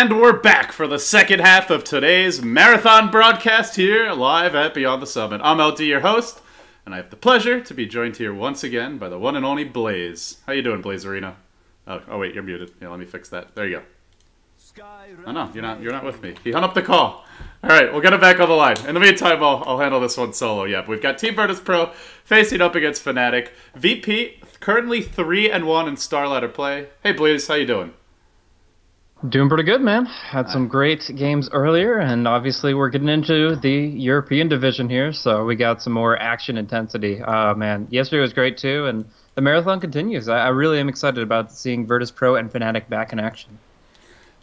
And we're back for the second half of today's marathon broadcast here live at Beyond the Summit. I'm LD, your host, and I have the pleasure to be joined here once again by the one and only Blaze. How you doing, Blaze Arena? Oh wait, you're muted. Yeah, let me fix that. There you go. Oh no, you're not with me. He hung up the call. All right, we'll get him back on the line. In the meantime, I'll handle this one solo. Yeah, we've got Team Virtus Pro facing up against Fnatic. VP currently 3-1 in Starladder play. Hey Blaze, how you doing? Doing pretty good, man. Had some great games earlier, and obviously we're getting into the European division here, so we got some more action intensity. Man, yesterday was great too, and the marathon continues. I really am excited about seeing Virtus Pro and Fnatic back in action.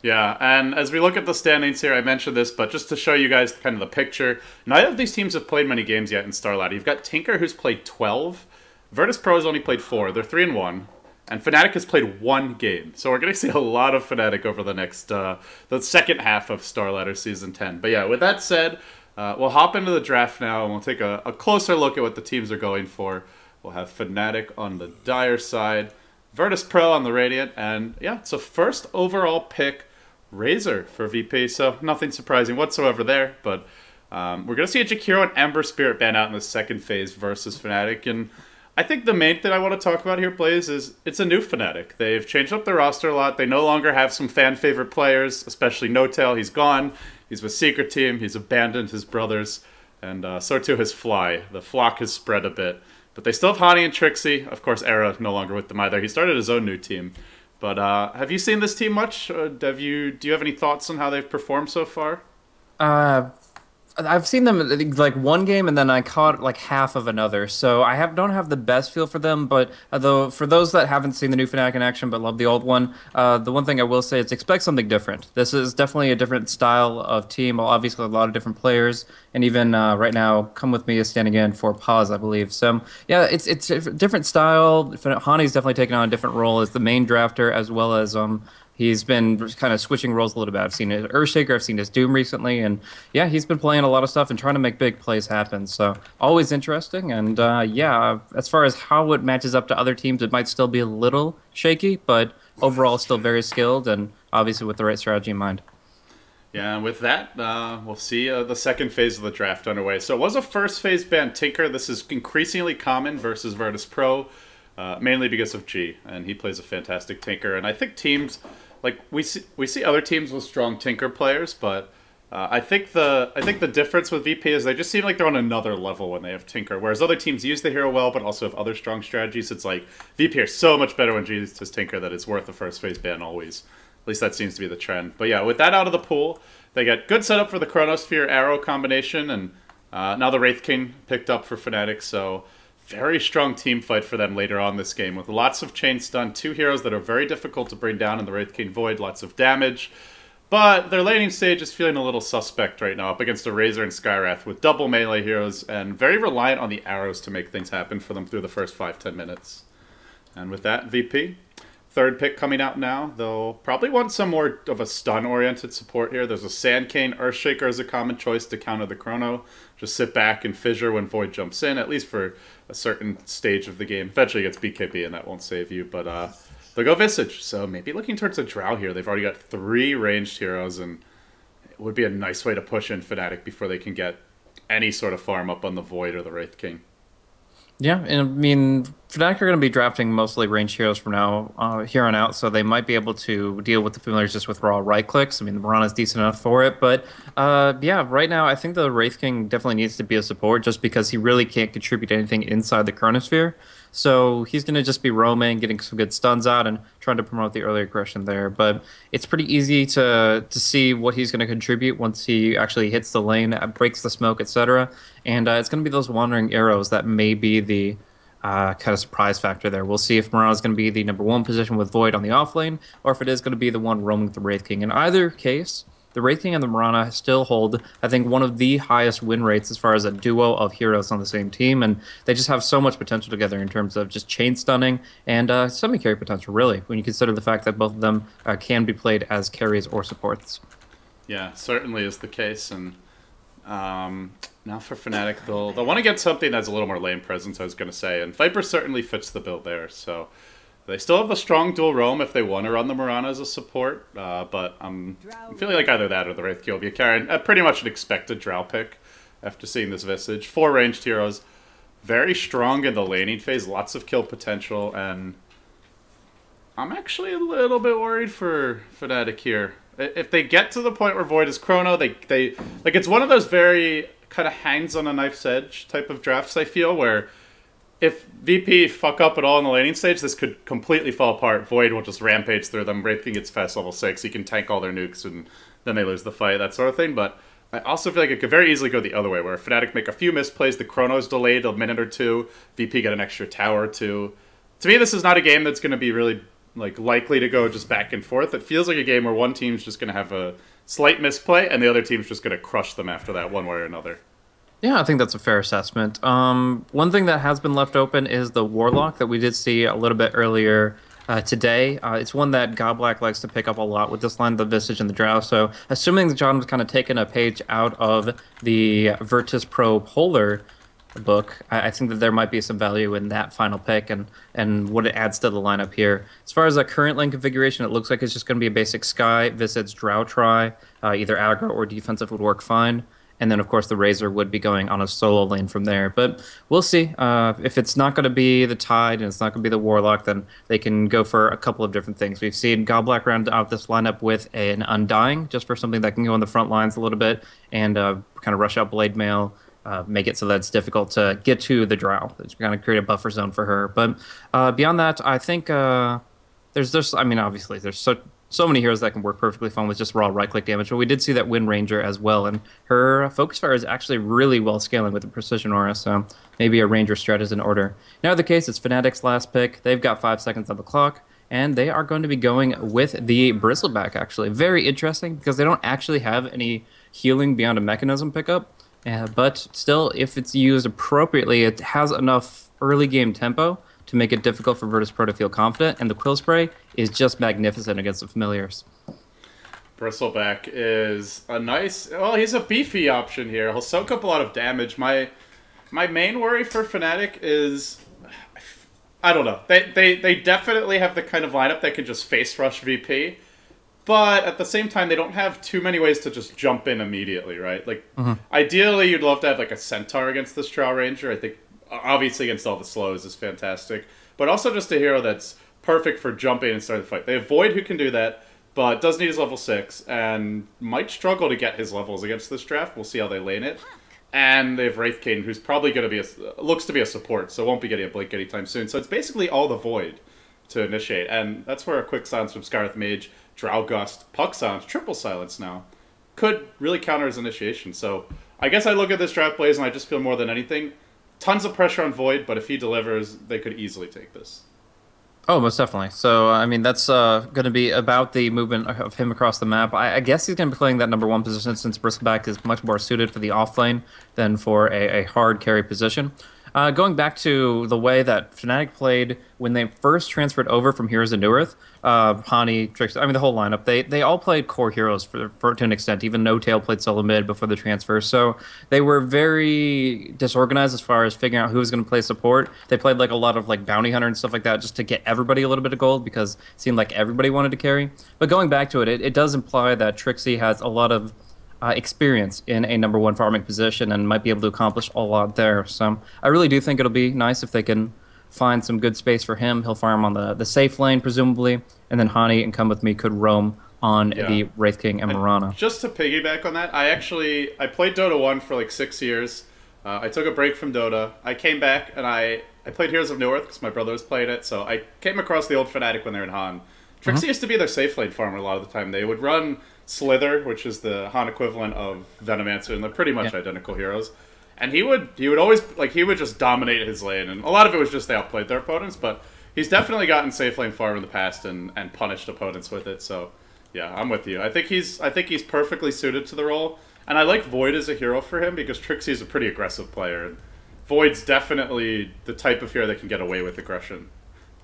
Yeah, and as we look at the standings here, I mentioned this, but just to show you guys kind of the picture, neither of these teams have played many games yet in Starladder. You've got Tinker, who's played 12. Virtus Pro has only played 4. They're 3-1. And Fnatic has played 1 game. So we're going to see a lot of Fnatic over the next, the second half of Starladder Season 10. But yeah, with that said, we'll hop into the draft now, and we'll take a closer look at what the teams are going for. We'll have Fnatic on the Dire side, Virtus Pro on the Radiant, and yeah, it's a first overall pick, Razor for VP, so nothing surprising whatsoever there. But we're going to see a Jakiro and Ember Spirit ban out in the second phase versus Fnatic, and I think the main thing I want to talk about here, Blaze, is it's a new Fnatic. They've changed up their roster a lot. They no longer have some fan-favorite players, especially No-Tail. He's gone. He's with Secret Team. He's abandoned his brothers. And so too has Fly. The flock has spread a bit. But they still have Hani and Trixie. Of course, Era no longer with them either. He started his own new team. But have you seen this team much? Do you have any thoughts on how they've performed so far? I've seen them like one game, and then I caught like half of another. So I don't have the best feel for them. But though for those that haven't seen the new Fnatic in action but love the old one, the one thing I will say is expect something different. This is definitely a different style of team. Well, obviously a lot of different players, and even right now, Come With Me is standing in for Pause, I believe. So yeah, it's a different style. Hani's definitely taken on a different role as the main drafter, as well as he's been kind of switching roles a little bit. I've seen his Earthshaker, I've seen his Doom recently, and yeah, he's been playing a lot of stuff and trying to make big plays happen. So always interesting, and yeah, as far as how it matches up to other teams, it might still be a little shaky, but overall still very skilled, and obviously with the right strategy in mind. Yeah, and with that, we'll see the second phase of the draft underway. So it was a first phase ban Tinker. This is increasingly common versus Virtus Pro, mainly because of G, and he plays a fantastic Tinker. And I think teams, like we see other teams with strong Tinker players, but I think the difference with VP is they just seem like they're on another level when they have Tinker. Whereas other teams use the hero well, but also have other strong strategies. It's like VP are so much better when G uses Tinker that it's worth the first phase ban always. At least that seems to be the trend. But yeah, with that out of the pool, they got good setup for the Chronosphere Arrow combination, and now the Wraith King picked up for Fnatic, so very strong team fight for them later on this game, with lots of chain stun, 2 heroes that are very difficult to bring down in the Wraith King Void, lots of damage. But their laning stage is feeling a little suspect right now up against a Razor and Skywrath with double melee heroes and very reliant on the arrows to make things happen for them through the first 5-10 minutes. And with that, VP, third pick coming out now. They'll probably want some more of a stun-oriented support here. There's a Sand Cane. Earthshaker is a common choice to counter the Chrono. Just sit back and fissure when Void jumps in, at least for a certain stage of the game. Eventually it gets BKB and that won't save you, but they'll go Visage. So maybe looking towards a Drow here. They've already got 3 ranged heroes, and it would be a nice way to push in Fnatic before they can get any sort of farm up on the Void or the Wraith King. Yeah, and I mean, Fnatic are going to be drafting mostly ranged heroes from now here on out, so they might be able to deal with the familiars just with raw right clicks. I mean, the Mirana's decent enough for it, but yeah, right now I think the Wraith King definitely needs to be a support just because he really can't contribute anything inside the Chronosphere. So he's going to just be roaming, getting some good stuns out, and trying to promote the early aggression there. But it's pretty easy to see what he's going to contribute once he actually hits the lane, breaks the smoke, etc. And it's going to be those wandering arrows that may be the kind of surprise factor there. We'll see if Mirana's going to be the #1 position with Void on the off lane, or if it is going to be the one roaming with the Wraith King. In either case, the Wraith King and the Mirana still hold, I think, one of the highest win rates as far as a duo of heroes on the same team, and they just have so much potential together in terms of just chain stunning and semi-carry potential, really, when you consider the fact that both of them can be played as carries or supports. Yeah, certainly is the case, and now for Fnatic, they'll want to get something that's a little more lane presence, I was going to say, and Viper certainly fits the bill there, so They still have the strong dual roam if they want to run the Mirana as a support, but I'm feeling like either that or the Wraith King will be carrying pretty much an expected Drow pick after seeing this Visage. 4 ranged heroes, very strong in the laning phase, lots of kill potential, and I'm actually a little bit worried for Fnatic here. If they get to the point where Void is Chrono, they like it's one of those very kind of hangs on a knife's edge type of drafts, I feel, where if VP fuck up at all in the laning stage, this could completely fall apart. Void will just rampage through them. Wraith King gets fast level 6. He can tank all their nukes, and then they lose the fight, that sort of thing. But I also feel like it could very easily go the other way, where Fnatic make a few misplays, the Chrono's delayed a minute or two, VP get an extra tower or two. To me, this is not a game that's going to be really likely to go just back and forth. It feels like a game where one team's just going to have a slight misplay, and the other team's just going to crush them after that one way or another. Yeah, I think that's a fair assessment. One thing that has been left open is the Warlock that we did see a little bit earlier today. It's one that Godblack likes to pick up a lot with this line, the Visage and the Drow. So assuming that John was kind of taking a page out of the Virtus Pro Polar book, I think that there might be some value in that final pick and what it adds to the lineup here. As far as the current lane configuration, it looks like it's just going to be a basic Sky, Visage, Drow try. Either aggro or defensive would work fine. And then, of course, the Razor would be going on a solo lane from there. But we'll see. If it's not going to be the Tide and it's not going to be the Warlock, then they can go for a couple of different things. We've seen Godblack round out this lineup with an Undying, just for something that can go on the front lines a little bit and kind of rush out Blade Mail, make it so that it's difficult to get to the Drow. It's going to create a buffer zone for her. But beyond that, I think there's just, I mean, obviously, there's so many heroes that can work perfectly fine with just raw right-click damage, but we did see that Wind Ranger as well, and her Focus Fire is actually really well scaling with the Precision Aura, so maybe a Ranger strat is in order. Now the case, it's Fnatic's last pick. They've got 5 seconds on the clock, and they are going to be going with the Bristleback, actually. Very interesting, because they don't actually have any healing beyond a Mechanism pickup, but still, if it's used appropriately, it has enough early game tempo to make it difficult for Virtus Pro to feel confident, and the Quill Spray is just magnificent against the familiars. Bristleback is a nice... Well, he's a beefy option here. He'll soak up a lot of damage. My main worry for Fnatic is... I don't know. They definitely have the kind of lineup that can just face rush VP, but at the same time, they don't have too many ways to just jump in immediately, right? Like, ideally, you'd love to have like a Centaur against this Drow Ranger. I think obviously against all the slows is fantastic, but also just a hero that's perfect for jumping and starting the fight. They have Void who can do that, but does need his level 6 and might struggle to get his levels against this draft. We'll see how they lane it. And they have Wraith King, who's probably going to be looks to be a support, so won't be getting a blink anytime soon. So it's basically all the Void to initiate, and that's where a quick silence from Scarlet Mage, Drow Gust, Puck Silence, Triple Silence now could really counter his initiation. So I guess I look at this draft plays and I just feel more than anything, tons of pressure on Void, but if he delivers, they could easily take this. Oh, most definitely. So, I mean, that's going to be about the movement of him across the map. I guess he's going to be playing that number 1 position since Bristleback is much more suited for the off-lane than for a hard carry position. Going back to the way that Fnatic played when they first transferred over from Heroes of Newerth, Hani, Trix, I mean, the whole lineup, they all played core heroes to an extent. Even No Tail played solo mid before the transfer. So they were very disorganized as far as figuring out who was going to play support. They played like a lot of like Bounty Hunter and stuff like that just to get everybody a little bit of gold because it seemed like everybody wanted to carry. But going back to it, it does imply that Trixie has a lot of experience in a number 1 farming position and might be able to accomplish a lot there. So I really do think it'll be nice if they can find some good space for him. He'll farm on the safe lane, presumably, and then Hani and Come With Me could roam on the Wraith King and Mirana. Just to piggyback on that, I played Dota 1 for like 6 years. I took a break from Dota. I came back and I played Heroes of Newerth because my brother was playing it, so I came across the old Fnatic when they were in Han. Trixie used to be their safe lane farmer a lot of the time. They would run Slither, which is the Han equivalent of Venomancer, and they're pretty much identical heroes. And he would always he would just dominate his lane, and a lot of it was just they outplayed their opponents, but he's definitely gotten safe lane farm in the past and punished opponents with it. So yeah, I'm with you. I think he's perfectly suited to the role, and I like Void as a hero for him because Trixie is a pretty aggressive player. And Void's definitely the type of hero that can get away with aggression,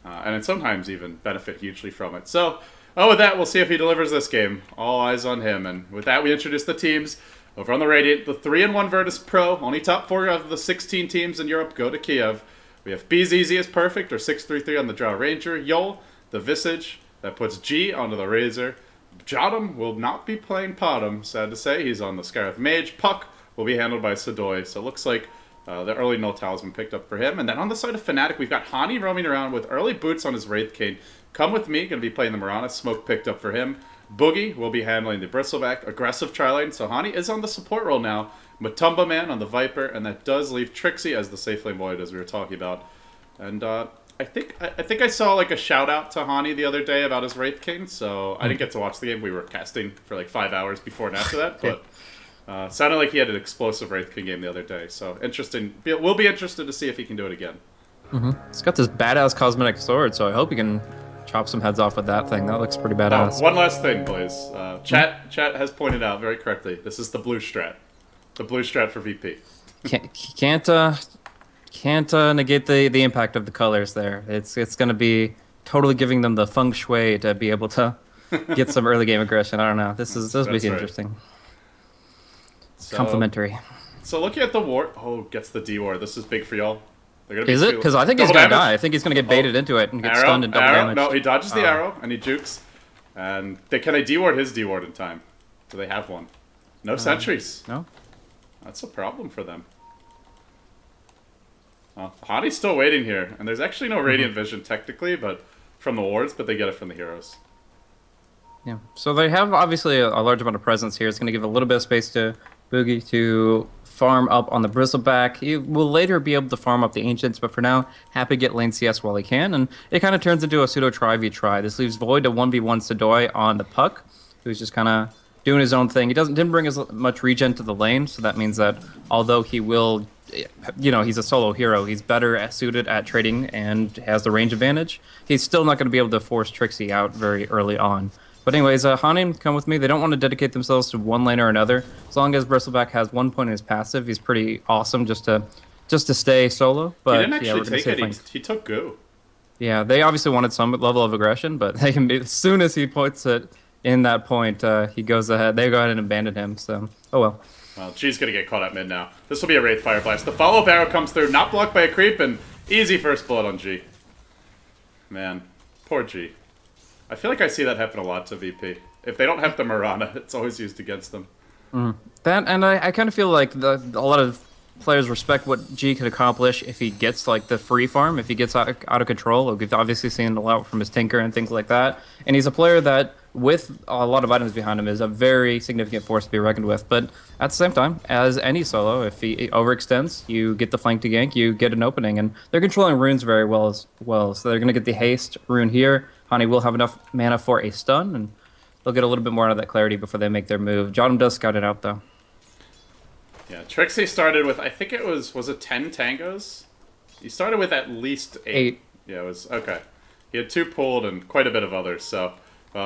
and sometimes even benefit hugely from it. So. Oh, with that, we'll see if he delivers this game. All eyes on him. And with that, we introduce the teams. Over on the Radiant, the 3-1 Virtus Pro. Only top 4 of the 16 teams in Europe go to Kiev. We have BZZ is perfect, or 633 on the Drow Ranger. Yol, the Visage, that puts G onto the Razor. Jotum will not be playing Potom, sad to say. He's on the Scarif Mage. Puck will be handled by Sadoy. So it looks like the early Null Talisman picked up for him. And then on the side of Fnatic, we've got Hani roaming around with early boots on his Wraith Cane. Come with me, going to be playing the Mirana. Smoke picked up for him. Boogie will be handling the Bristleback. Aggressive Tri-Lane. So Hani is on the support role now. Matumba Man on the Viper. And that does leave Trixie as the Safe Lane Void, as we were talking about. And I think I saw like a shout out to Hani the other day about his Wraith King, so I didn't get to watch the game. We were casting for like 5 hours before and after that, but sounded like he had an explosive Wraith King game the other day. So interesting. We'll be interested to see if he can do it again. He's got this badass cosmetic sword, so I hope he can chop some heads off with that thing. That looks pretty badass. Oh, one last thing, please. Chat has pointed out very correctly. This is the blue strat. The blue strat for VP. Can't negate the impact of the colors there. It's going to be totally giving them the feng shui to be able to get some early game aggression. I don't know. This will be interesting. Complementary. So looking at the ward, gets the D ward. This is big for y'all. Is it? Because I think he's going to die. I think he's going to get baited into it and get stunned and double damage. No, he dodges the arrow and he jukes. And can they D-ward his D-ward in time? Do they have one? No sentries. No. That's a problem for them. Well, Hani's still waiting here, and there's actually no Radiant Vision technically, but from the wards, but they get it from the heroes. Yeah, so they have obviously a large amount of presence here. It's going to give a little bit of space to Boogie to farm up on the Bristleback. He will later be able to farm up the Ancients, but for now, happy to get lane CS while he can, and it kind of turns into a pseudo try-v-try. This leaves Void to 1v1 Sadoy on the Puck, who's just kind of doing his own thing. He didn't bring as much regen to the lane, so that means that although he will, he's a solo hero, he's better suited at trading and has the range advantage, he's still not going to be able to force Trixie out very early on. But anyways, Hanim, come with me. They don't want to dedicate themselves to one lane or another. As long as Bristleback has 1 point in his passive, he's pretty awesome just to stay solo. But he didn't actually take it. He took go. Yeah, they obviously wanted some level of aggression, but they can be, as soon as he points it in that point, he goes ahead. They go ahead and abandon him. So, oh well. Well, G's going to get caught at mid now. This will be a Wraith Fire Blast. The follow-up arrow comes through, not blocked by a creep, and easy first blood on G. Man, poor G. I feel like I see that happen a lot to VP. If they don't have the Mirana, it's always used against them. That, and I kind of feel like a lot of players respect what G could accomplish if he gets like the free farm, if he gets out of control. We've obviously seen a lot from his Tinker and things like that. And he's a player that, with a lot of items behind him, is a very significant force to be reckoned with. But at the same time, as any solo, if he overextends, you get the flank to gank, you get an opening. And they're controlling runes very well as well. So they're going to get the haste rune here. Hani will have enough mana for a stun, and they'll get a little bit more out of that clarity before they make their move. Jotum does scout it out, though. Yeah, Trixie started with, I think it was it 10 tangos? He started with at least 8. Yeah, it was, okay. He had 2 pulled and quite a bit of others, so...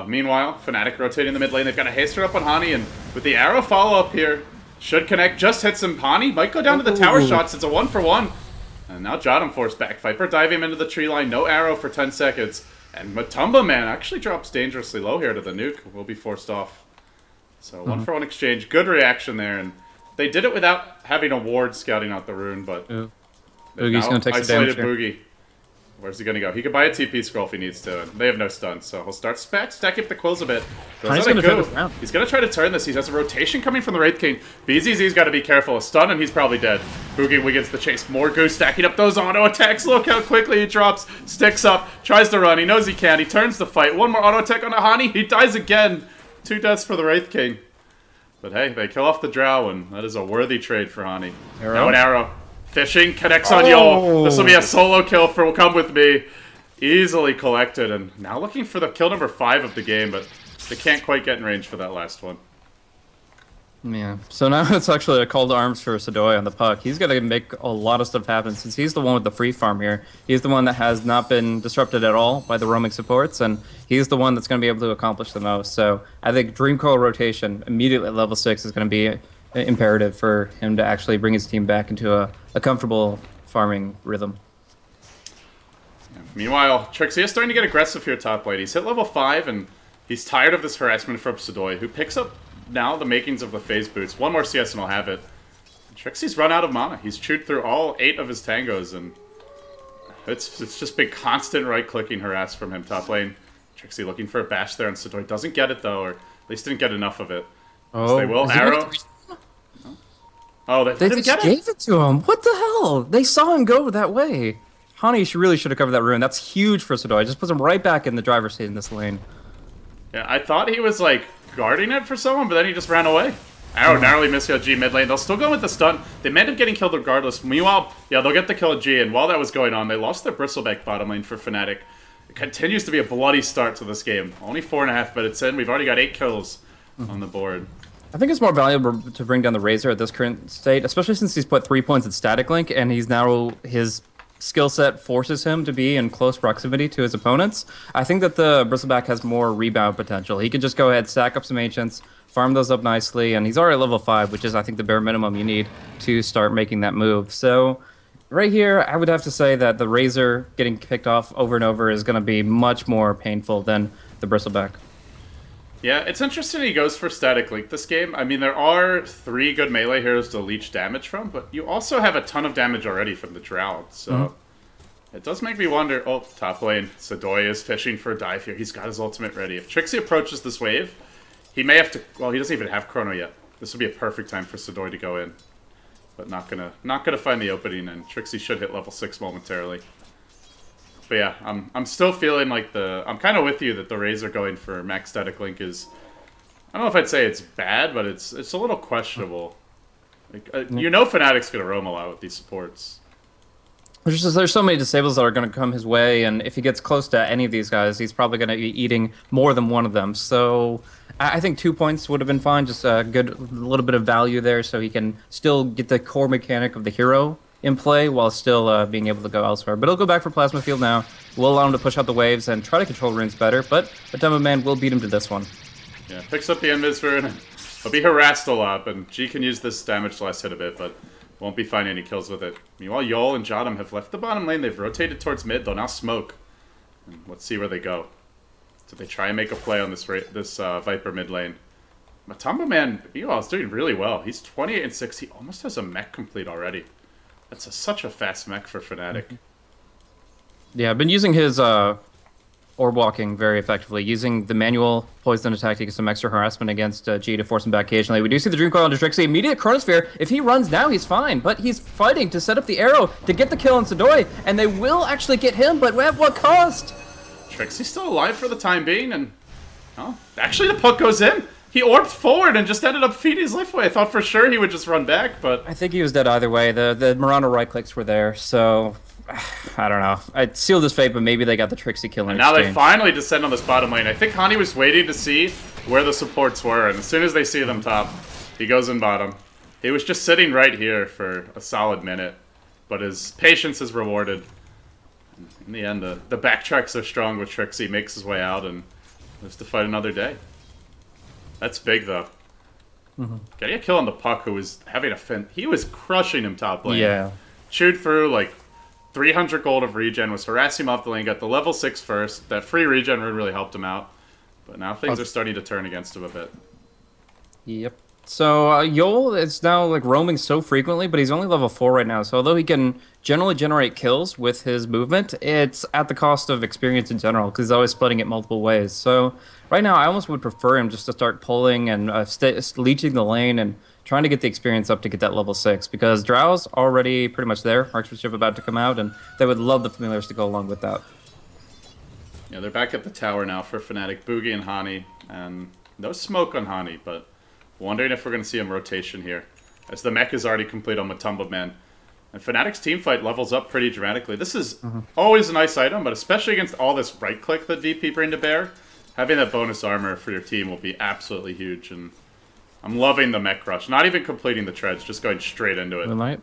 meanwhile, Fnatic rotating the mid lane. They've got a haster up on Hani, and with the arrow follow-up here, should connect, just hits him. Hani might go down to the tower shots. It's a 1-for-1. And now Jotum forced back. Viper diving him into the tree line. No arrow for 10 seconds. And Matumba Man actually drops dangerously low here to the nuke. Will be forced off. So 1-for-1 exchange. Good reaction there. And they did it without having a ward scouting out the rune, but Boogie's going to take some damage here. Boogie. Where's he going to go? He could buy a TP scroll if he needs to, and they have no stun, so he'll start stacking up the quills a bit. He's going to try to turn this. He has a rotation coming from the Wraith King. BZZ's got to be careful. A stun, and he's probably dead. Boogie Wiggins the chase. More Goose stacking up those auto attacks. Look how quickly he drops. Sticks up. Tries to run. He knows he can. He turns the fight. One more auto attack on Hani. He dies again. 2 deaths for the Wraith King. But hey, they kill off the Drow, and that is a worthy trade for Hani. Now an arrow. Fishing connects on Yol. This will be a solo kill for Come With Me. Easily collected, and now looking for the kill number 5 of the game, but they can't quite get in range for that last one. Yeah, so now it's actually a call to arms for Sadoy on the Puck. He's got to make a lot of stuff happen since he's the one with the free farm here. He's the one that has not been disrupted at all by the roaming supports, and he's the one that's going to be able to accomplish the most. So I think Dream Coil rotation immediately at level 6 is going to be imperative for him to actually bring his team back into a comfortable farming rhythm. Yeah. Meanwhile, Trixie is starting to get aggressive here top lane. He's hit level 5, and he's tired of this harassment from Sadoy, who picks up now the makings of the phase boots. 1 more CS and he'll have it. Trixie's run out of mana. He's chewed through all 8 of his tangos, and It's just been constant right-clicking harass from him top lane. Trixie looking for a bash there, and Sidoi doesn't get it, though, or at least didn't get enough of it. Oh, so they will arrow. Oh, they just gave it to him. What the hell? They saw him go that way. Hani really should have covered that rune. That's huge for Sidoi. Just puts him right back in the driver's seat in this lane. Yeah, I thought he was, like, guarding it for someone, but then he just ran away. Arrow narrowly missed G mid lane. They'll still go with the stun. They may end up getting killed regardless. Meanwhile, yeah, they'll get the kill at G, and while that was going on, they lost their bristleback bottom lane for Fnatic. It continues to be a bloody start to this game. Only 4.5 minutes in. We've already got 8 kills on the board. I think it's more valuable to bring down the Razor at this current state, especially since he's put 3 points at Static Link, and he's now his skill set forces him to be in close proximity to his opponents. I think that the Bristleback has more rebound potential. He could just go ahead, stack up some Ancients, farm those up nicely, and he's already at level 5, which is, I think, the bare minimum you need to start making that move. So right here, I would have to say that the Razor getting picked off over and over is going to be much more painful than the Bristleback. Yeah, it's interesting he goes for Static Link this game. I mean, there are 3 good melee heroes to leech damage from, but you also have a ton of damage already from the Drow, so it does make me wonder. Oh, top lane, Sidoi is fishing for a dive here. He's got his ultimate ready. If Trixie approaches this wave, he may have to... Well, he doesn't even have Chrono yet. This would be a perfect time for Sidoi to go in, but not gonna find the opening, and Trixie should hit level 6 momentarily. But yeah, I'm still feeling like I'm kind of with you that the Razor going for max Static Link is, I don't know if I'd say it's bad, but it's a little questionable. Like, you know, Fnatic's gonna roam a lot with these supports. There's so many disables that are going to come his way, and if he gets close to any of these guys, he's probably going to be eating more than one of them. So I think 2 points would have been fine, just a little bit of value there, so he can still get the core mechanic of the hero in play while still being able to go elsewhere. But he'll go back for Plasma Field now. We'll allow him to push out the waves and try to control runes better, but Matumba Man will beat him to this one. Yeah, picks up the Invis rune. He'll be harassed a lot, but G can use this damage to last hit a bit, but won't be finding any kills with it. Meanwhile, Yol and Jadam have left the bottom lane. They've rotated towards mid. They'll now smoke. And let's see where they go. So they try and make a play on this Viper mid lane. Matumba Man, is doing really well. He's 28 and 6. He almost has a mech complete already. That's such a fast mech for Fnatic. Yeah, I've been using his orb walking very effectively, using the manual poison attack to get some extra harassment against G to force him back occasionally. We do see the Dream Coil into Trixie. Immediate Chronosphere. If he runs now, he's fine, but he's fighting to set up the arrow to get the kill on Sidoi, and they will actually get him, but at what cost? Trixie's still alive for the time being, and actually the puck goes in. He orbed forward and just ended up feeding his life away. I thought for sure he would just run back, but I think he was dead either way. The Murano right clicks were there, so I don't know. I sealed his fate, but maybe they got the Trixie kill in now exchange. They finally descend on this bottom lane. I think Hani was waiting to see where the supports were, and as soon as they see them top, he goes in bottom. He was just sitting right here for a solid minute, but his patience is rewarded. In the end, the backtracks are strong with Trixie, makes his way out, and lives to fight another day. That's big, though. Getting a kill on the puck, who was having a fin. He was crushing him top lane. Yeah. Chewed through, like, 300 gold of regen, was harassing him off the lane, got the level 6 first. That free regen really helped him out. But now things are starting to turn against him a bit. Yep. So Yol is now like roaming so frequently, but he's only level 4 right now. So although he can generally generate kills with his movement, it's at the cost of experience in general, because he's always splitting it multiple ways. So right now, I almost would prefer him just to start pulling and leeching the lane and trying to get the experience up to get that level 6, because Drow's already pretty much there. Marksmanship about to come out, and they would love the familiars to go along with that. Yeah, they're back at the tower now for Fnatic, Boogie and Hani, and no smoke on Hani, but wondering if we're going to see a rotation here, as the mech is already complete on Matumba Man. And Fnatic's teamfight levels up pretty dramatically. This is always a nice item, but especially against all this right-click that VP bring to bear, having that bonus armor for your team will be absolutely huge. And I'm loving the mech rush. Not even completing the treads, just going straight into it. Moonlight?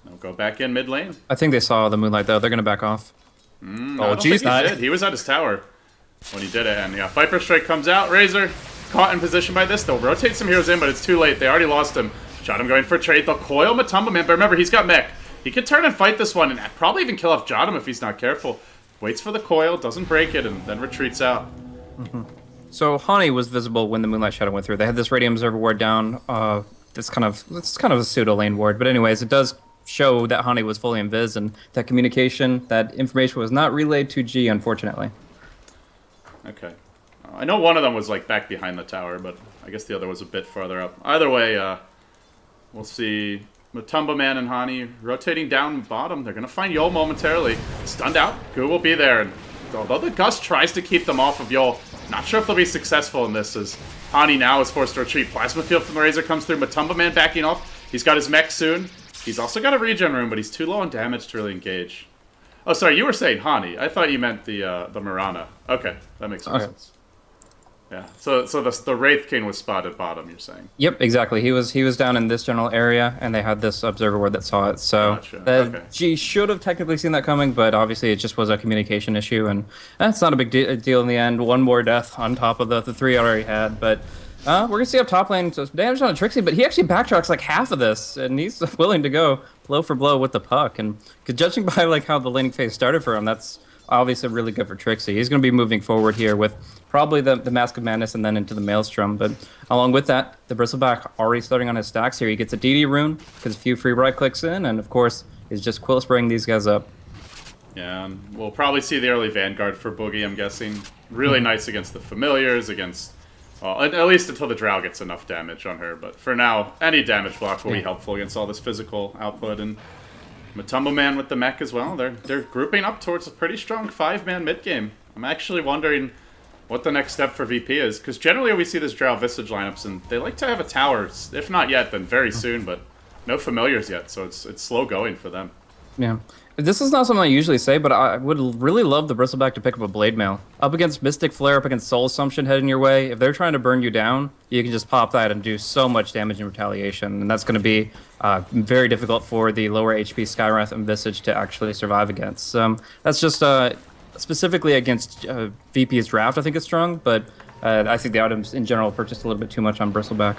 They'll go back in mid lane. I think they saw the Moonlight, though. They're going to back off. Oh, jeez, he was at his tower when he did it. And yeah, Viper Strike comes out. Razor caught in position by this. They'll rotate some heroes in, but it's too late. They already lost him. Shot him going for a trade. They'll coil Matumba Man, but remember, he's got mech. He could turn and fight this one, and probably even kill off Jadam if he's not careful. Waits for the coil, doesn't break it, and then retreats out. So Hani was visible when the Moonlight Shadow went through. They had this Radiant Observer ward down. It's kind of a pseudo lane ward, but anyways, it does show that Hani was fully invis, and that communication, that information was not relayed to G, unfortunately. Okay. I know one of them was like back behind the tower, but I guess the other was a bit farther up. Either way, we'll see Matumba Man and Hani rotating down bottom. They're going to find Yol momentarily. Stunned out. Gu will be there. And although the Gust tries to keep them off of Yol, not sure if they'll be successful in this, as Hani now is forced to retreat. Plasma Field from the Razor comes through. Matumba Man backing off. He's got his mech soon. He's also got a regen room, but he's too low on damage to really engage. Oh, sorry, you were saying Hani. I thought you meant the Mirana. Okay, that makes more sense. Yeah, so the Wraith King was spotted bottom, you're saying? Yep, exactly. He was down in this general area, and they had this observer ward that saw it. So Gotcha. Okay. G should have technically seen that coming, but obviously it just was a communication issue, and that's not a big deal in the end. One more death on top of the three I already had, but we're going to see up top lane, so damage on Trixie, but he actually backtracks like half of this, and he's willing to go blow for blow with the puck. And judging by like how the laning phase started for him, that's obviously really good for Trixie. He's going to be moving forward here with probably the Mask of Madness and then into the Maelstrom. But along with that, the Bristleback already starting on his stacks here. He gets a DD rune because a few free right clicks in, and of course, he's just quill spraying these guys up. Yeah, and we'll probably see the early Vanguard for Boogie, I'm guessing. Really nice against the Familiars, against... Well, at least until the Drow gets enough damage on her. But for now, any damage block will be helpful against all this physical output. And Matumba Man with the mech as well. They're grouping up towards a pretty strong 5-man mid game. I'm actually wondering what the next step for VP is, because generally we see this Drow Visage lineups, and they like to have a tower, if not yet, then very soon, but no Familiars yet, so it's slow going for them. Yeah. This is not something I usually say, but I would really love the Bristleback to pick up a Blade Mail. Up against Mystic Flare, up against Soul Assumption heading your way, if they're trying to burn you down, you can just pop that and do so much damage in retaliation, and that's going to be very difficult for the lower HP Skywrath and Visage to actually survive against. That's just specifically against VP's draft, I think it's strong, but I think the items in general purchased a little bit too much on Bristleback.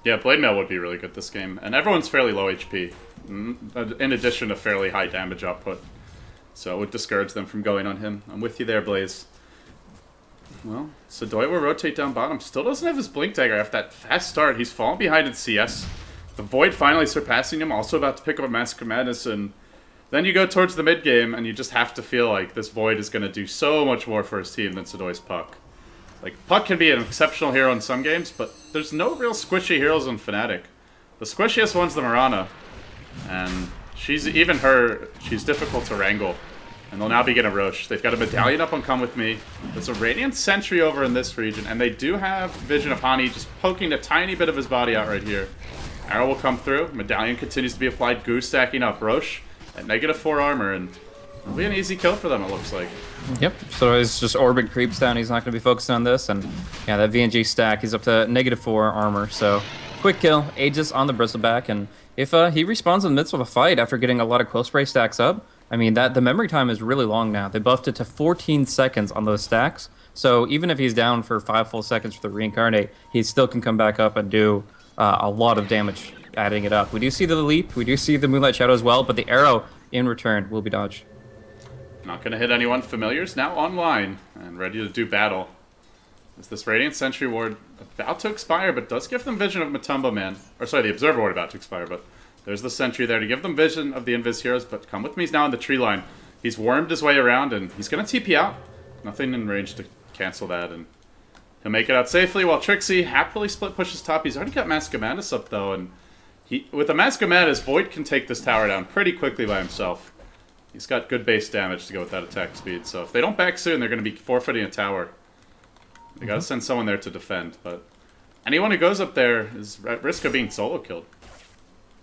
Yeah, Blade Mail would be really good this game, and everyone's fairly low HP, in addition to fairly high damage output, so it would discourage them from going on him. I'm with you there, Blaze. Well, Sadoy will rotate down bottom. Still doesn't have his Blink Dagger after that fast start. He's fallen behind in CS. The Void finally surpassing him, also about to pick up a Mask of Madness, and then you go towards the mid game, and you just have to feel like this Void is going to do so much more for his team than Sadoy's Puck. Like, Puck can be an exceptional hero in some games, but there's no real squishy heroes in Fnatic. The squishiest one's the Mirana, and she's difficult to wrangle. And they'll now begin a Roche. They've got a Medallion up on Come With Me. There's a Radiant Sentry over in this region, and they do have Vision of Hani just poking a tiny bit of his body out right here. Arrow will come through. Medallion continues to be applied. Goo stacking up. Roche at -4 armor, and it'll be an easy kill for them, it looks like. Yep, so he's just orbit creeps down. He's not going to be focusing on this, and yeah, that VNG stack, he's up to -4 armor, so quick kill. Aegis on the Bristleback, and if he respawns in the midst of a fight after getting a lot of quill spray stacks up, I mean, the memory time is really long now. They buffed it to 14 seconds on those stacks, so even if he's down for 5 full seconds for the Reincarnate, he still can come back up and do a lot of damage adding it up. We do see the leap, we do see the Moonlight Shadow as well, but the arrow in return will be dodged. Not going to hit anyone. Familiars now online and ready to do battle. Is this Radiant Sentry Ward about to expire, but does give them vision of Matumba Man. Or sorry, the Observer Ward about to expire, but there's the Sentry there to give them vision of the Invis heroes, but Come With Me is now in the tree line. He's wormed his way around, and he's going to TP out. Nothing in range to cancel that, and he'll make it out safely while Trixie happily split pushes top. He's already got Mask of Madness up, though, and with the Mask of Madness, Void can take this tower down pretty quickly by himself. He's got good base damage to go with that attack speed, so if they don't back soon, they're going to be forfeiting a tower. They got to send someone there to defend, but anyone who goes up there is at risk of being solo killed.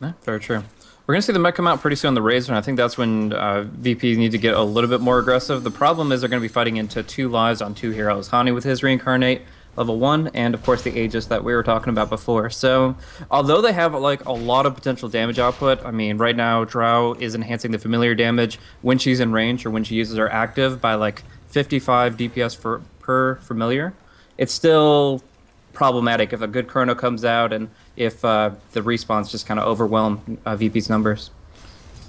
Yeah, very true. We're going to see the mech come out pretty soon on the Razor, and I think that's when VPs need to get a little bit more aggressive. The problem is they're going to be fighting into 2 lives on 2 heroes. Hani with his Reincarnate, level 1, and of course the Aegis that we were talking about before. So, although they have like a lot of potential damage output, I mean, right now Drow is enhancing the familiar damage when she's in range or when she uses her active by like 55 DPS per familiar. It's still problematic if a good chrono comes out and if the respawns just kind of overwhelm VP's numbers.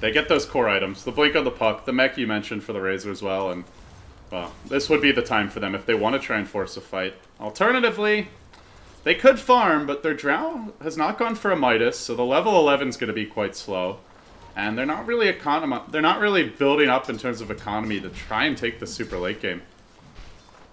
They get those core items, the Blink of the Puck, the mech you mentioned for the Razor as well, and well, this would be the time for them if they want to try and force a fight. Alternatively, they could farm, but their Drow has not gone for a Midas, so the level 11 is going to be quite slow. And they're not really they're not really building up in terms of economy to try and take the super late game.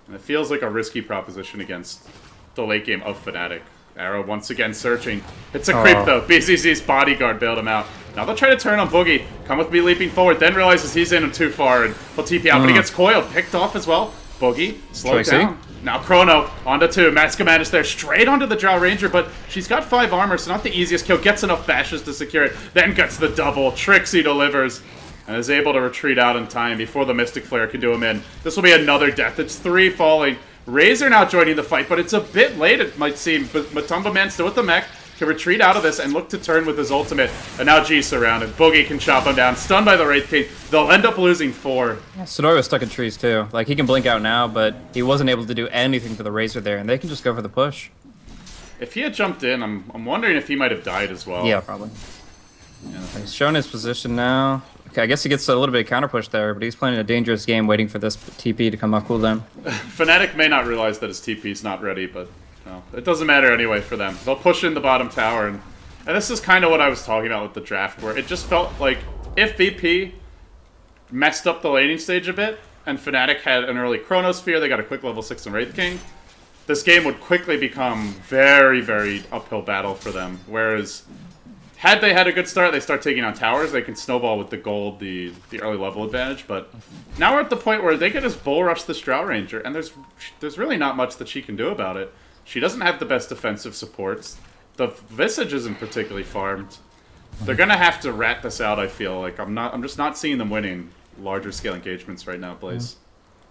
And it feels like a risky proposition against the late game of Fnatic. Arrow once again searching. It's a creep though. BZZ's bodyguard bailed him out. Now they'll try to turn on Boogie. Come with me leaping forward, then realizes he's in too far and he'll TP out, but he gets coiled. Picked off as well. Boogie, slowed down. Now Chrono, onto 2. Mascoman there, straight onto the Drow Ranger, but she's got 5 armor, so not the easiest kill. Gets enough bashes to secure it, then gets the double. Trixie delivers, and is able to retreat out in time before the Mystic Flare can do him in. This will be another death. It's 3 falling. Razor now joining the fight, but it's a bit late, it might seem. But Matumba Man still with the mech, can retreat out of this and look to turn with his ultimate. And now G surrounded. Boogie can chop him down. Stunned by the Wraith King. They'll end up losing 4. Yeah, Sidori was stuck in trees too. Like, he can blink out now, but he wasn't able to do anything for the Razor there, and they can just go for the push. If he had jumped in, I'm wondering if he might have died as well. Yeah, probably. Yeah. He's showing his position now. Okay, I guess he gets a little bit of counter push there, but he's playing a dangerous game waiting for this TP to come off cooldown. Fnatic may not realize that his TP's not ready, but no, it doesn't matter anyway for them. They'll push in the bottom tower, and this is kind of what I was talking about with the draft, where it just felt like if VP messed up the laning stage a bit, and Fnatic had an early Chronosphere, they got a quick level 6 and Wraith King, this game would quickly become very, very uphill battle for them. Whereas, had they had a good start, they start taking on towers, they can snowball with the gold, the early level advantage, but now we're at the point where they can just bull rush this Drow Ranger, and there's really not much that she can do about it. She doesn't have the best defensive supports. The Visage isn't particularly farmed. They're gonna have to rat this out, I feel like. I'm just not seeing them winning larger scale engagements right now, Blaze.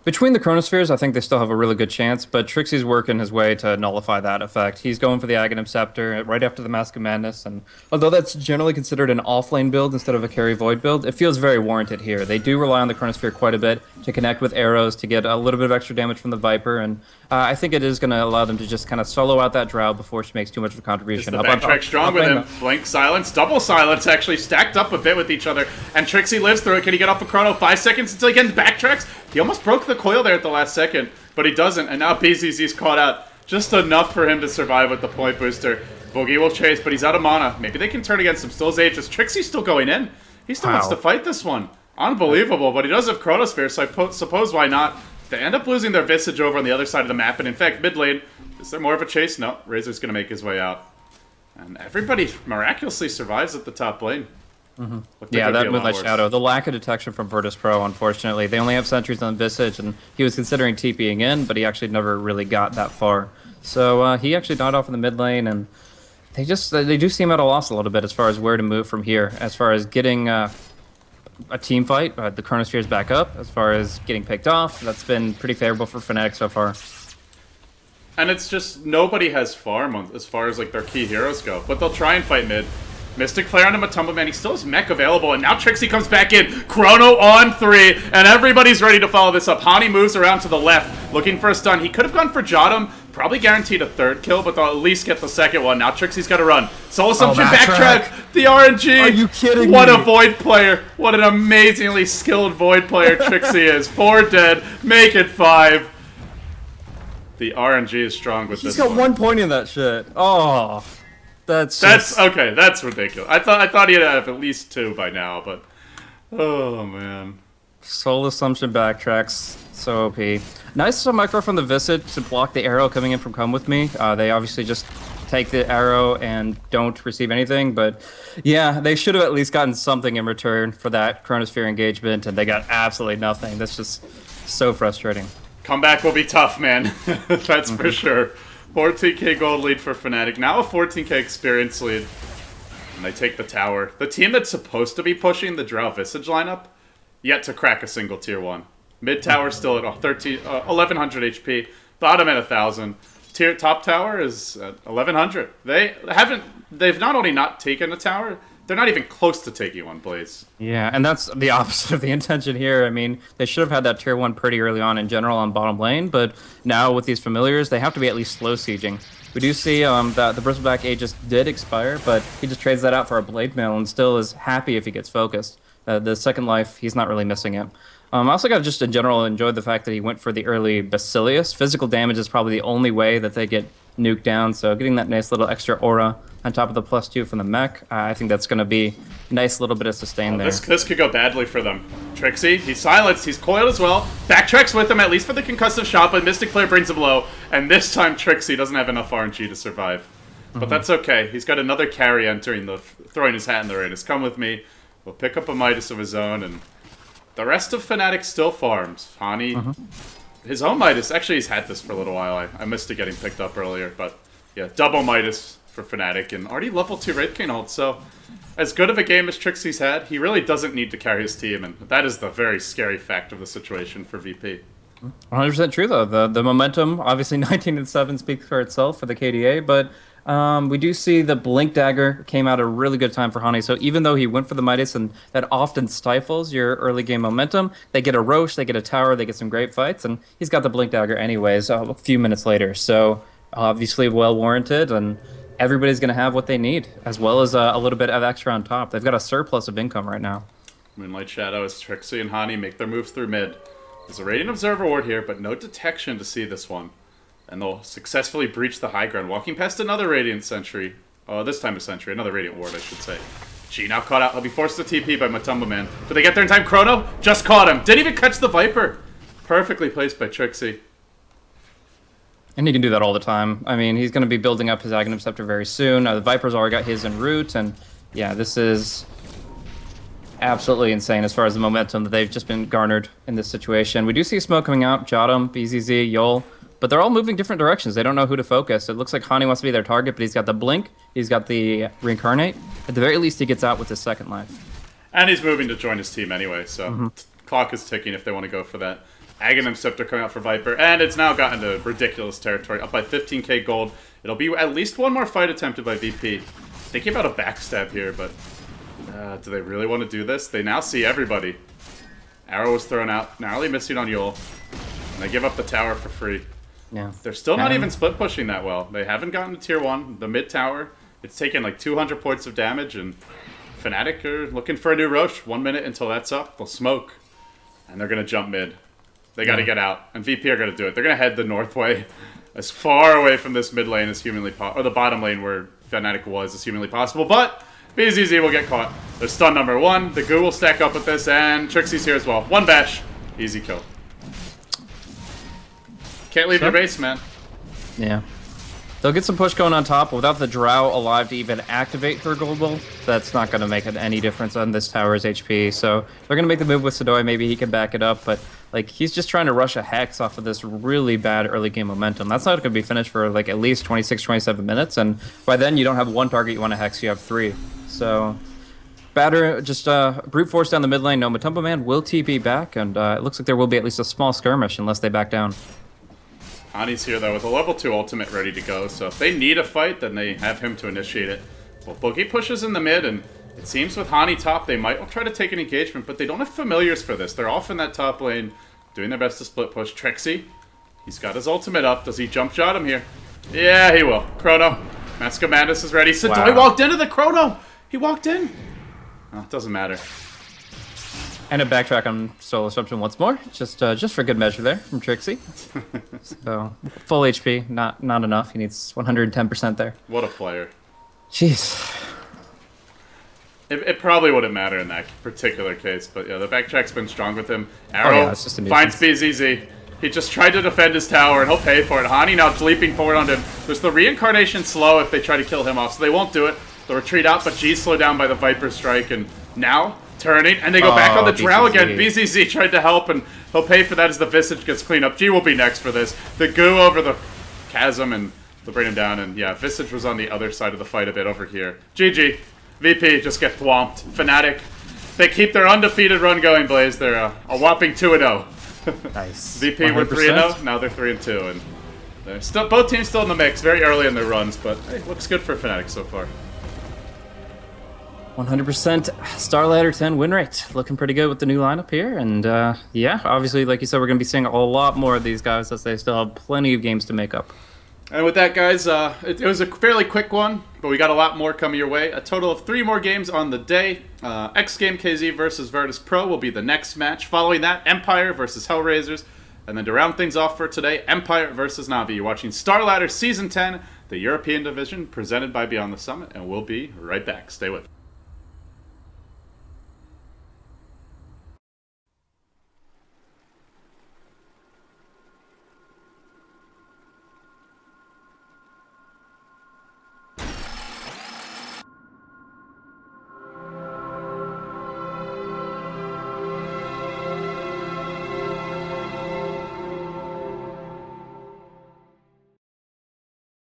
Between the Chronospheres, I think they still have a really good chance, but Trixie's working his way to nullify that effect. He's going for the Aghanim Scepter right after the Mask of Madness, and although that's generally considered an offlane build instead of a carry void build, it feels very warranted here. They do rely on the Chronosphere quite a bit to connect with arrows, to get a little bit of extra damage from the Viper, and I think it is going to allow them to just kind of solo out that Drow before she makes too much of a contribution. Is the backtrack strong with him? Blink, silence, double silence actually stacked up a bit with each other, and Trixie lives through it. Can he get off a Chrono? 5 seconds until he gets backtracks. He almost broke the coil there at the last second, but he doesn't, and now BZZ's caught out. Just enough for him to survive with the point booster. Boogie will chase, but he's out of mana. Maybe they can turn against him. Still is Aegis. Trixie's still going in. He still wants to fight this one. Unbelievable, but he does have Chronosphere, so I suppose why not? They end up losing their Visage over on the other side of the map, and in fact, mid lane, is there more of a chase? No, Razor's going to make his way out. And everybody miraculously survives at the top lane. Yeah, that Moonlight Shadow. The lack of detection from Virtus Pro, unfortunately. They only have sentries on Visage, and he was considering TPing in, but he actually never really got that far. So he actually died off in the mid lane, and they do seem at a loss a little bit as far as where to move from here. As far as getting a team fight, the Chronosphere is back up. As far as getting picked off, that's been pretty favorable for Fnatic so far. And it's just, nobody has farm as far as like their key heroes go, but they'll try and fight mid. Mystic Flare onto Matumba Man, he still has mech available, and now Trixie comes back in. Chrono on 3, and everybody's ready to follow this up. Hani moves around to the left, looking for a stun. He could have gone for Jotum, probably guaranteed a 3rd kill, but they'll at least get the 2nd one. Now Trixie's got to run. Soul Assumption backtrack. The RNG. Are you kidding What me? a Void player. What an amazingly skilled Void player Trixie is. 4 dead, make it 5. The RNG is strong with this one. He's got 1 point in that shit. Oh. That's okay. That's ridiculous. I thought he'd have at least 2 by now, but oh man. Soul Assumption backtracks, so OP. Nice micro from the Visage to block the arrow coming in from Come With Me. They obviously just take the arrow and don't receive anything, but yeah, they should have at least gotten something in return for that Chronosphere engagement, and they got absolutely nothing. That's just so frustrating. Comeback will be tough, man. That's for sure. 14k gold lead for Fnatic. Now a 14k experience lead. And they take the tower. The team that's supposed to be pushing the Drow Visage lineup, yet to crack a single tier 1. Mid tower still at 1100 HP. Bottom at 1000. Top tower is at 1100. They've not only not taken a tower, they're not even close to taking one, Blaze. Yeah, and that's the opposite of the intention here. I mean, they should have had that tier 1 pretty early on in general on bottom lane, but now with these familiars, they have to be at least slow sieging. We do see that the Bristleback Aegis did expire, but he just trades that out for a Blade Mail and still is happy if he gets focused. The second life, he's not really missing it. I also got to just in general enjoy the fact that he went for the early Basilius. Physical damage is probably the only way that they get nuked down, so getting that nice little extra aura on top of the +2 from the mech, I think that's going to be nice little bit of sustain there. This could go badly for them. Trixie, he's silenced, he's coiled as well. Backtracks with him, at least for the concussive shot, but Mystic Flare brings him low. And this time Trixie doesn't have enough RNG to survive. But that's okay. He's got another carry entering throwing his hat in the ring. Just come with me. We'll pick up a Midas of his own, and the rest of Fnatic still farms. Hani, his own Midas. Actually, he's had this for a little while. I missed it getting picked up earlier, but yeah, double Midas for Fnatic, and already level 2 Wraith King ult. So, as good of a game as Trixie's had, he really doesn't need to carry his team, and that is the very scary fact of the situation for VP. 100% true, though. The momentum, obviously 19-7 speaks for itself for the KDA, but we do see the Blink Dagger came out a really good time for Hani. So even though he went for the Midas, and that often stifles your early game momentum, they get a Roche, they get a tower, they get some great fights, and he's got the Blink Dagger anyways a few minutes later. So obviously well warranted, and everybody's going to have what they need, as well as a little bit of extra on top. They've got a surplus of income right now. Moonlight Shadow as Trixie and Hani make their moves through mid. There's a Radiant Observer ward here, but no detection to see this one. And they'll successfully breach the high ground, walking past another Radiant Sentry. Oh, this time a Sentry. Another Radiant Ward, I should say. G now caught out. He'll be forced to TP by Matumba Man. Do they get there in time? Chrono just caught him. Didn't even catch the Viper. Perfectly placed by Trixie. And he can do that all the time. I mean, he's going to be building up his Aghanim Scepter very soon. The Viper's already got his en route. And yeah, this is absolutely insane as far as the momentum that they've just been garnered in this situation. We do see smoke coming out. Jotum, BZZ, Yol. But they're all moving different directions. They don't know who to focus. It looks like Hani wants to be their target, but he's got the Blink. He's got the Reincarnate. At the very least, he gets out with his second life. And he's moving to join his team anyway, so clock is ticking if they want to go for that. Aghanim Scepter coming out for Viper, and it's now gotten to ridiculous territory, up by 15k gold. It'll be at least one more fight attempted by VP. Thinking about a backstab here, but do they really want to do this? They now see everybody. Arrow was thrown out, narrowly missing on Yul, and they give up the tower for free. Yeah. They're still not even split pushing that well. They haven't gotten to tier 1. The mid tower, it's taken like 200 points of damage, and Fnatic are looking for a new Roche. 1 minute until that's up. They'll smoke, and they're going to jump mid. They got to get out, and VP are going to do it. They're going to head the north way, as far away from this mid lane as humanly possible, or the bottom lane where Fnatic was as humanly possible, but BZZ will get caught. They're stun number 1. The goo will stack up with this, and Trixie's here as well. One bash. Easy kill. Can't leave your base, man. Yeah. They'll get some push going on top, but without the Drow alive to even activate her gold bull, that's not going to make any difference on this tower's HP. So they're going to make the move with Sidoi. Maybe he can back it up, but like he's just trying to rush a Hex off of this really bad early game momentum. That's not going to be finished for like at least 26, 27 minutes, and by then you don't have one target you want to Hex, you have 3. So batter, just brute force down the mid lane. No, Matumba Man will TP back, and it looks like there will be at least a small skirmish unless they back down. Ani's here, though, with a level 2 ultimate ready to go, so if they need a fight, then they have him to initiate it. Well, Boogie pushes in the mid, and it seems with Hani top, they might try to take an engagement, but they don't have familiars for this. They're off in that top lane, doing their best to split push. Trixie, he's got his ultimate up. Does he jump shot him here? Yeah, he will. Chrono, Mask of Madness is ready. Sidoi walked into the Chrono! He walked in! Oh, it doesn't matter. And a backtrack on Soul Assumption once more, just for good measure there from Trixie. So full HP, not enough. He needs 110% there. What a player! Jeez. It probably wouldn't matter in that particular case, but yeah, the backtrack's been strong with him. Arrow finds BZZ. He just tried to defend his tower, and he'll pay for it. Hani now leaping forward on him. There's the reincarnation slow if they try to kill him off, so they won't do it. They'll retreat out, but G's slowed down by the Viper Strike, and now turning, and they go back on the Drow again. BZZ tried to help, and he'll pay for that as the Visage gets cleaned up. G will be next for this. The goo over the chasm, and they'll bring him down, and yeah, Visage was on the other side of the fight a bit over here. GG. VP just get thwomped. Fnatic, they keep their undefeated run going, Blaze. They're a whopping 2-0. Nice. VP were 3-0, now they're 3-2, and they're still, both teams still in the mix, very early in their runs, but hey, looks good for Fnatic so far. 100% Starladder 10 win rate. Looking pretty good with the new lineup here. And yeah, obviously, like you said, we're going to be seeing a lot more of these guys as they still have plenty of games to make up. And with that, guys, it was a fairly quick one, but we got a lot more coming your way. A total of 3 more games on the day. xgame.kz versus Virtus Pro will be the next match. Following that, Empire versus Hellraisers. And then to round things off for today, Empire versus Na'Vi. You're watching Starladder Season 10, the European Division, presented by Beyond the Summit, and we'll be right back. Stay with us.